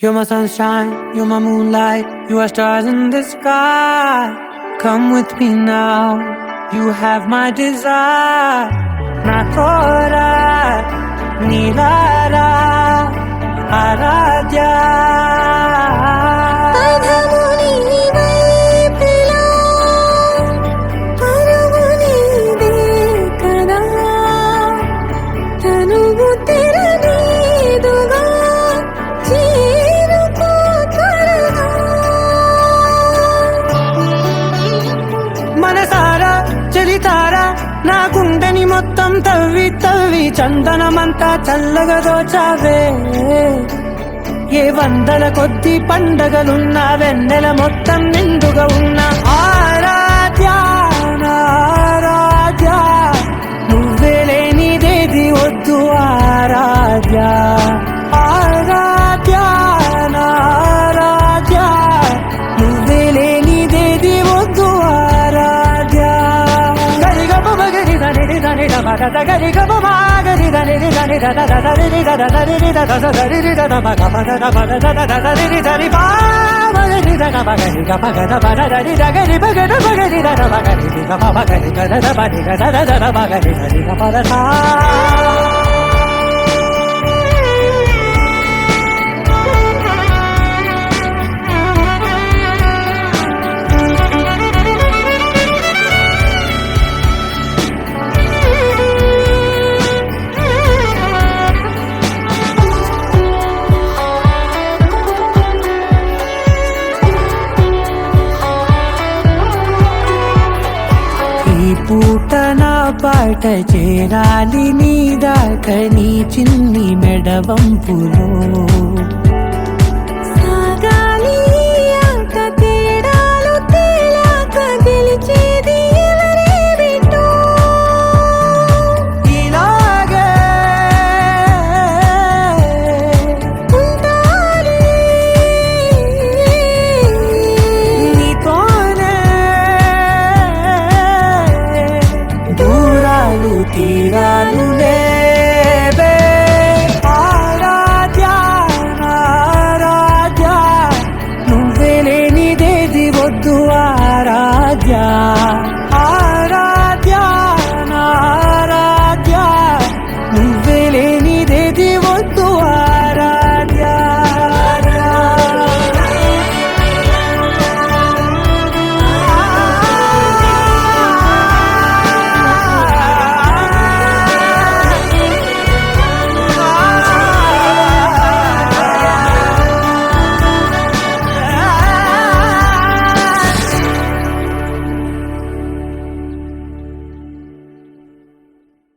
You're my sunshine, you're my moonlight, you are stars in the sky. Come with me now, you have my desire. Na tora, nilara, aradya. మనసారా చలితారా నా గుండెని మొత్తం తవ్వి తవ్వి చందనమంతా చల్లగా దోచావే. ఏ వందల కొద్ది పండగలున్నా వెన్నెల మొత్తం నిండుగా ఉన్న ఆరాధ్య నా ఆరాధ్య, నువ్వే లేనిదేది వద్దు ఆరాధ్య. ఆరాధ్య నా ఆరాధ్య, నువ్వే లేనిదేది వద్దు ఆరాధ్య. గరిగమ మగరి దని దని మగ గరి గమ మాగరి దని దని దని దని దని దని మగ మగ మగ దని దని మగరి దని మగరి గమ గద మగ దని గరి మగ మగరి దని మగరి గమ మగరి గద మగరి గద దని మగరి దని గమ దా. ఈ పూట నా పాట చేరాలి నీ దాకా నీ చిన్ని మెడవంపులో.